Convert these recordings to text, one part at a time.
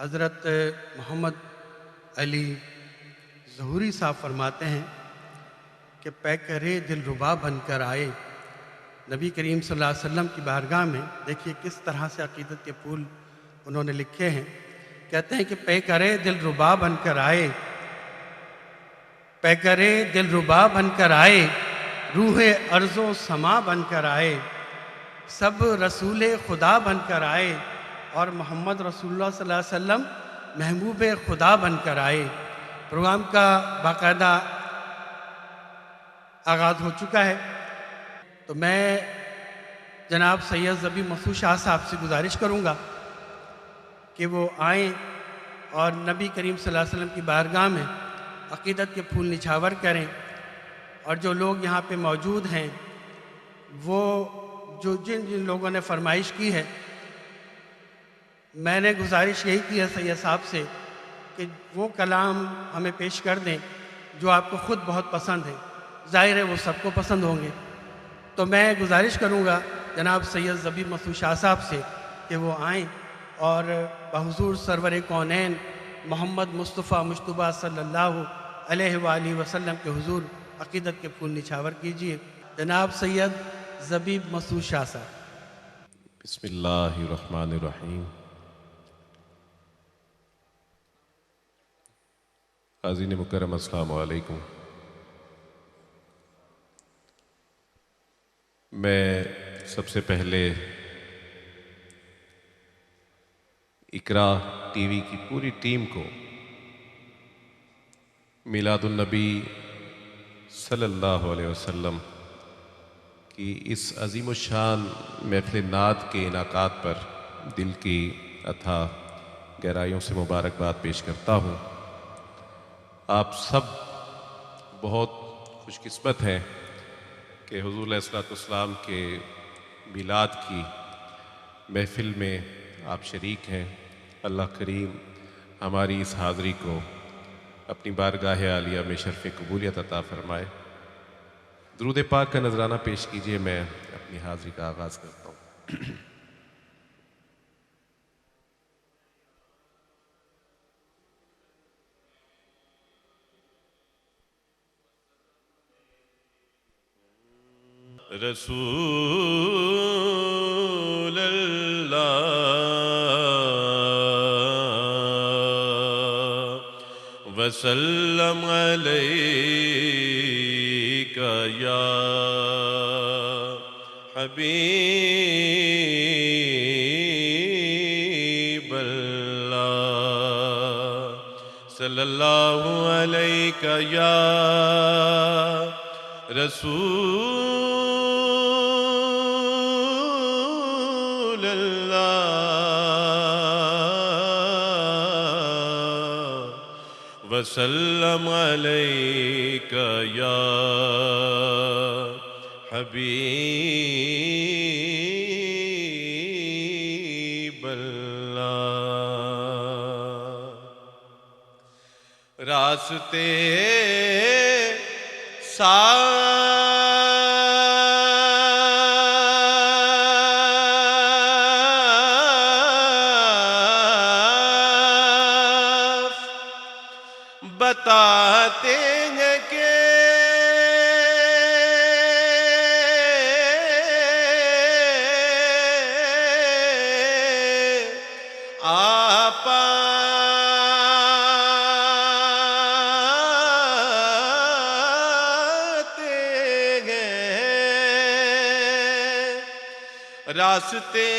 حضرت محمد علی ظہوری صاحب فرماتے ہیں کہ پیکرے دل ربا بن کر آئے نبی کریم صلی اللہ علیہ وسلم کی بارگاہ میں. دیکھیے کس طرح سے عقیدت کے پھول انہوں نے لکھے ہیں. کہتے ہیں کہ پیکرے دل ربا بن کر آئے، پیکرے دل ربا بن کر آئے، روح ارض و سما بن کر آئے، سب رسول خدا بن کر آئے اور محمد رسول اللہ صلی اللہ علیہ وسلم محبوب خدا بن کر آئے. پروگرام کا باقاعدہ آغاز ہو چکا ہے، تو میں جناب سید ظبی مسعود شاہ صاحب سے گزارش کروں گا کہ وہ آئیں اور نبی کریم صلی اللہ علیہ وسلم کی بارگاہ میں عقیدت کے پھول نچھاور کریں. اور جو لوگ یہاں پہ موجود ہیں وہ جن لوگوں نے فرمائش کی ہے، میں نے گزارش یہی کی ہے سید صاحب سے کہ وہ کلام ہمیں پیش کر دیں جو آپ کو خود بہت پسند ہے. ظاہر ہے وہ سب کو پسند ہوں گے، تو میں گزارش کروں گا جناب سید ظبی مسعود شاہ صاحب سے کہ وہ آئیں اور بحضور سرور کونین محمد مصطفیٰ مجتبیٰ صلی اللہ علیہ وآلہ وسلم کے حضور عقیدت کے پھول نچھاور کیجیے. جناب سید ظبی مسعود شاہ صاحب. بسم اللہ الرحمن الرحیم. حاضرین مکرم السلام علیکم. میں سب سے پہلے اقرا ٹی وی کی پوری ٹیم کو میلاد النبی صلی اللہ علیہ وسلم کی اس عظیم الشان محفل نعت کے انعقاد پر دل کی اتھاہ گہرائیوں سے مبارکباد پیش کرتا ہوں. آپ سب بہت خوش قسمت ہیں کہ حضور علیہ الصلوۃ والسلام کے میلاد کی محفل میں آپ شریک ہیں. اللہ کریم ہماری اس حاضری کو اپنی بارگاہ عالیہ میں شرف قبولیت عطا فرمائے. درود پاک کا نذرانہ پیش کیجئے. میں اپنی حاضری کا آغاز کرتا ہوں. رسول اللہ وسلم علیک یا حبیب اللہ صلی اللہ علیک یا رسول اللہ وسلم علیک یا حبیب اللہ. راستے صاف بتاتے ہیں کہ آپ راستے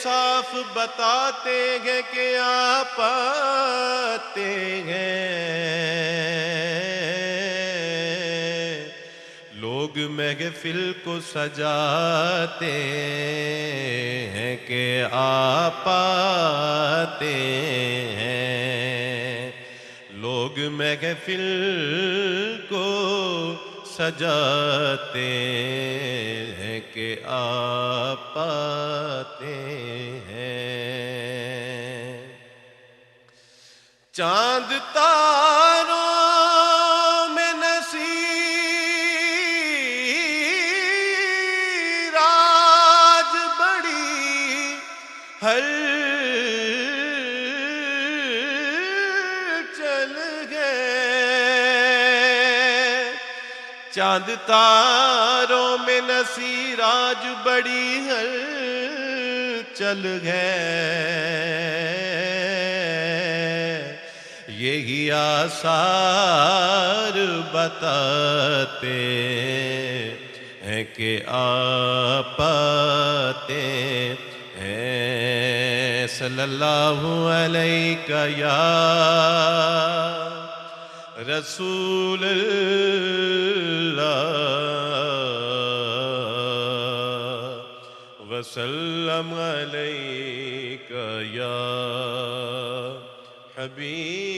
صاف بتاتے ہیں کہ آپ آتے ہیں. لوگ محفل کو سجاتے ہیں کہ آپ آتے ہیں. لوگ محفل کو سجاتے ہیں کہ آپ آتے ہیں. چاند تاروں میں نصیر آج بڑی ہر چاند تاروں میں نصیر آج بڑی ہل چل ہے، یہی آثار بتاتے ہیں کہ آپ آتے ہیں۔ صلی اللہ علیہ یا رسول اللہ، وسلم علیک یا حبیب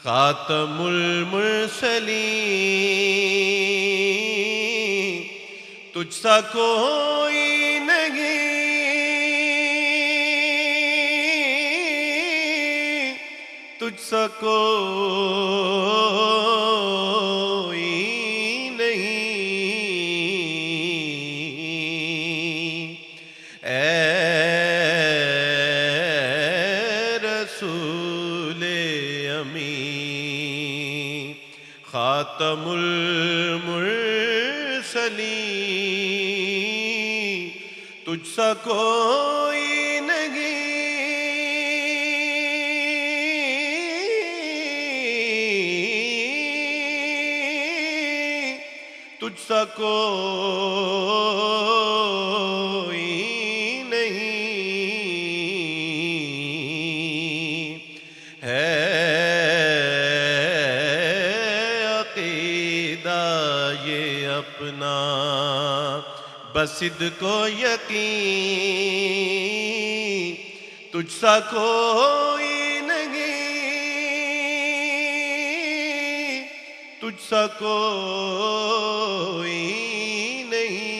خاتم المرسلین، تجھ سا کوئی نہیں، تجھ سا کوئی نہیں، اے رسول امین، خاتم المرسلین، تجھ سا کوئی نہیں، تجھ سا کوئی نہیں، ہے عقیدہ یہ اپنا بصدق و یقین، تجھ سا کوئی نہیں، تجھ سا کوئی نہیں،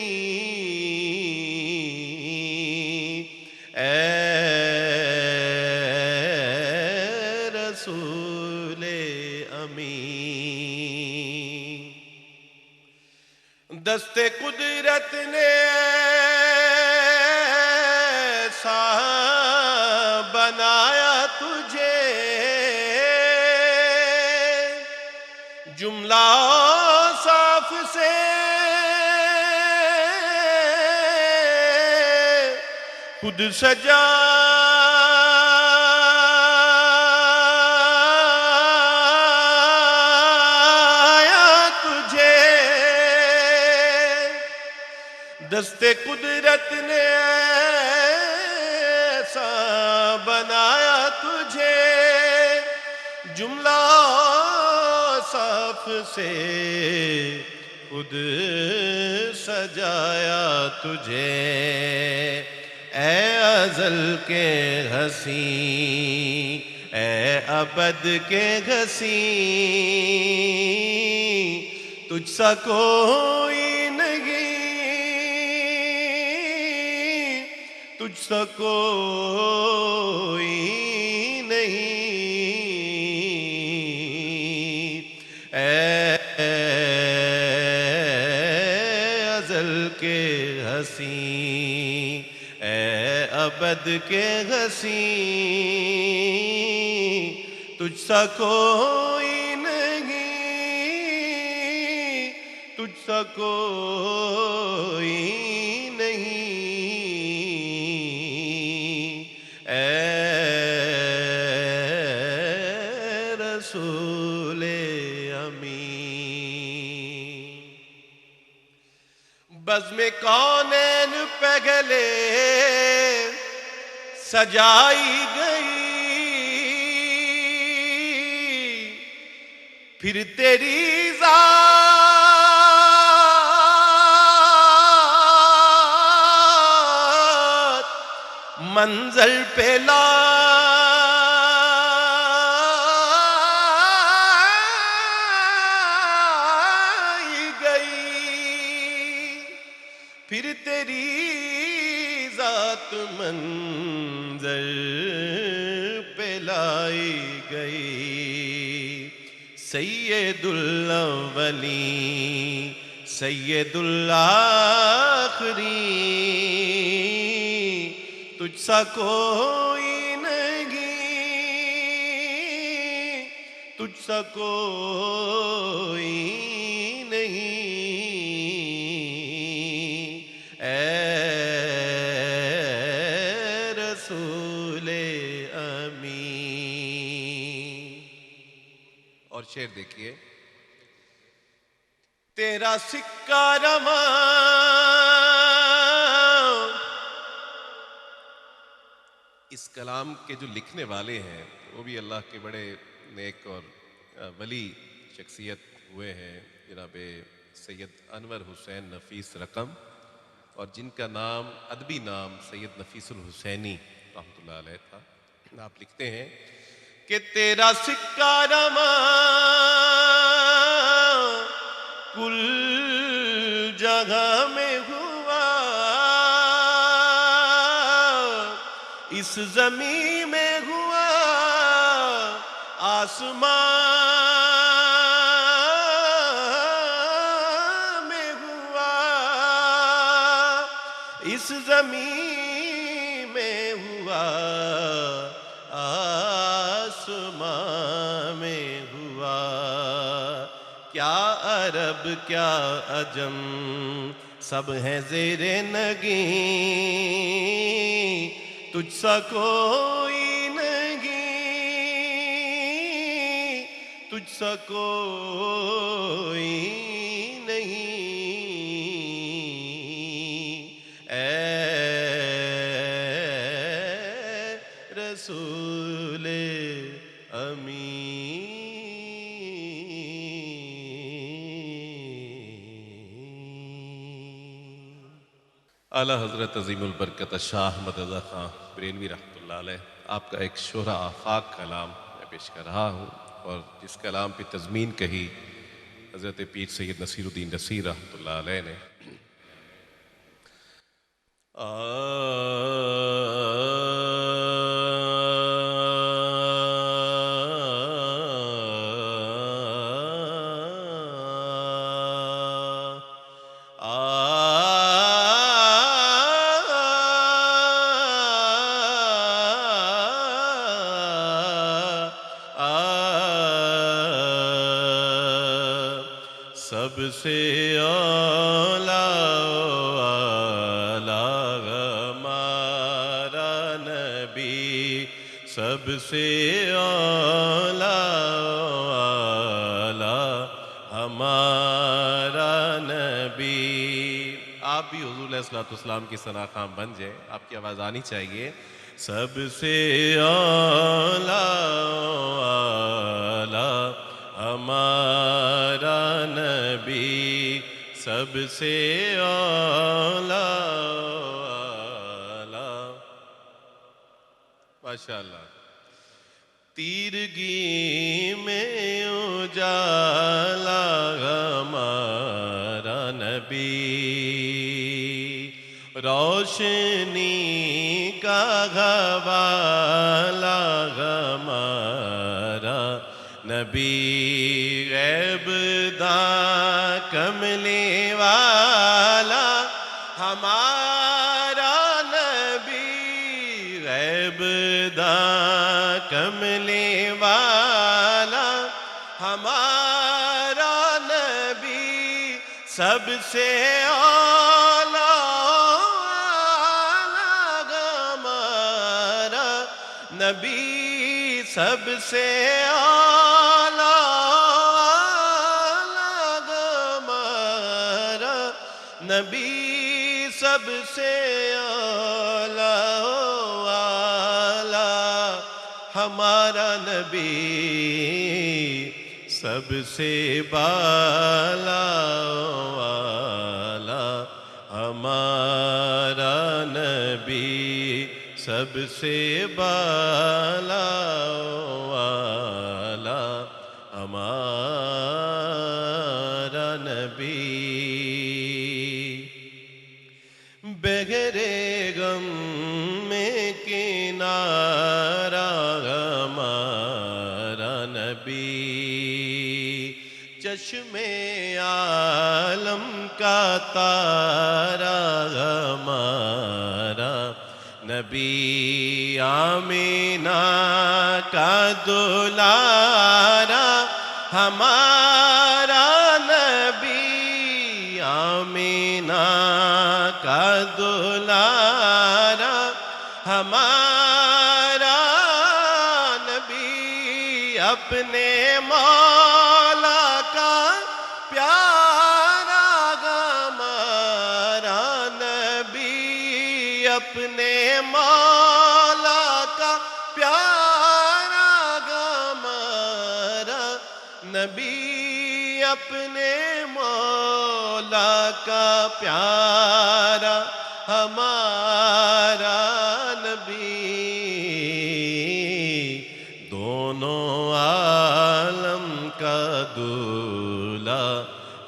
اے رسول امین۔ دست قدرت نے ایسا بنایا تجھے، جملہ صاف سے خود سجایا تجھے، دست قدرت نے ایسا بنایا تجھے، جملہ صاف سے خود سجایا تجھے، اے ازل کے حسین، اے ابد کے حسین، تجھ سا کوئی نہیں، تجھ سا کوئی نہیں، اے ازل کے حسین، اے ابد کے حسین، تجھ سا کوئی نہیں، تجھ سا کوئی نہیں، اے رسول امین۔ بزم کونین پہلے سجائی گئی، پھر تیری ذات منزل پہ آئی گئی، سید الاولین سید الآخرین، تجھ سا کوئی نہیں، تجھ سا کوئی نہیں، اے رسول امین۔ اور شعر دیکھیے، تیرا سکہ رواں، اس کلام کے جو لکھنے والے ہیں وہ بھی اللہ کے بڑے نیک اور ولی شخصیت ہوئے ہیں، جناب سید انور حسین نفیس رقم، اور جن کا نام ادبی نام سید نفیس الحسینی رحمۃ اللہ علیہ تھا۔ آپ لکھتے ہیں کہ تیرا سکہ رواں کل جگہ میں ہوا، اس زمین میں ہوا، آسمان میں ہوا، اس زمین میں ہوا، آسمان میں ہوا، کیا عرب کیا عجم سب ہیں زیر نگیں، تجھ سا کوئی نہیں، تجھ سا کوئی نہیں، اے رسول امین۔ اعلیٰ حضرت عظیم البرکت شاہ احمد رضا خان بریلوی رحمۃ اللہ علیہ، آپ کا ایک شہرا آفاق کلام میں پیش کر رہا ہوں، اور جس کلام پہ تضمین کہی حضرت پیر سید نصیر الدین نصیر رحمۃ اللہ علیہ نے۔ سب سے اعلیٰ ہمارا نبی، سب سے اعلیٰ ہمارا نبی۔ آپ بھی حضور علیہ السلام کی ثنا خان بن جائیں، آپ کی آواز آنی چاہیے۔ سب سے اعلیٰ ہمارا نبی، سب سے اعلیٰ، ماشاءاللہ۔ تیرگی میں اجالا ہمارا نبی، روشنی کا حوالہ ہمارا نبی، غیب داں کملی والا ہمارا نبی، غیب داں کملی والا ہمارا نبی، سب سے ہمارا نبی، سب سے ہمارا نبی، سب سے ہمارا نبی، سب سے بالا والا ہمارا نبی، سب سے بالا والا ہمارا نبی، بغیر غم میں کنارہ ہمارا چشم عالم کا تارا ہمارا نبی آمینہ کا دلارا ہمارا نبی آمینہ کا دلارا ہمارا نبی اپنے مولا کا پیارا ہمارا نبی اپنے مولا کا پیارا ہمارا نبی اپنے مولا کا پیارا ہمارا نبی دونوں عالم کا دولہا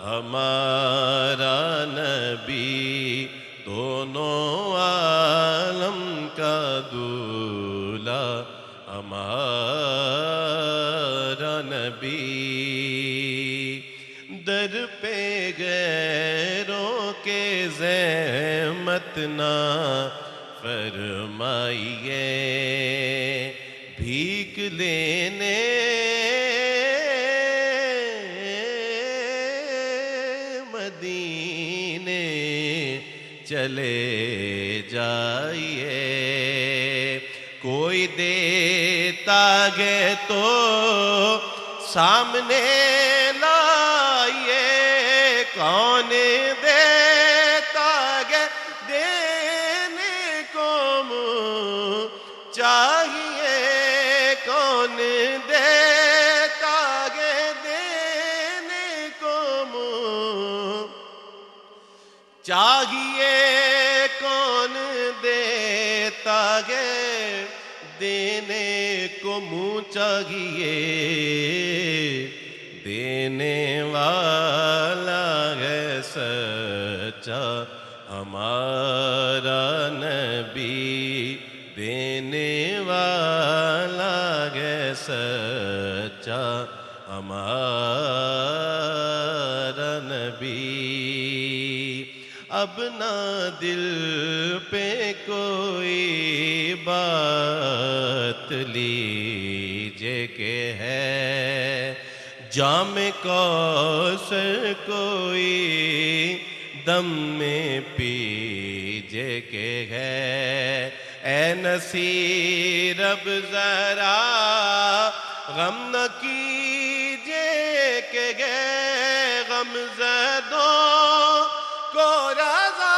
ہمارا نبی دونوں عالم کا دولہا ہمارا نبی در پہ غیروں کے زحمت نہ فرمائیے بھیک لینے مدینے چلے جائیے کوئی دیتا گے تو سامنے لائیے کون دیتا گے دینے کو منہ چاہیے کون دیتا گے دینے کو منہ چاہیے کون دیتا گے دینے کو منہ چاہیے دینے والا ہے سچا ہمارا نبی دینے والا ہے سچا ہمارا نبی اب نہ دل پہ کوئی بات لیجے کہ ہے جام کوثر کوئی دم میں پیجے کہ ہے اے نصیر اب ذرا غم نہ کیجے کہ ہے غم زدوں کو رضا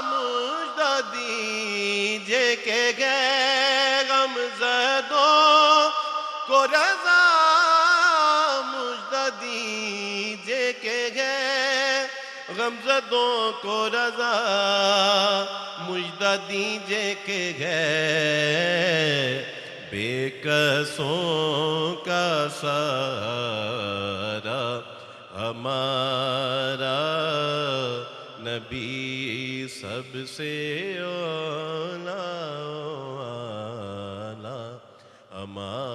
مجدہ دیجے کہ گئے غم زدوں کو رضا مجدہ دیجے کہ گئے غم زدوں کو رضا مجدہ دیجے کہ گئے بے کسوں کا سارا ہمارا نبی سب سے اولا ہمارا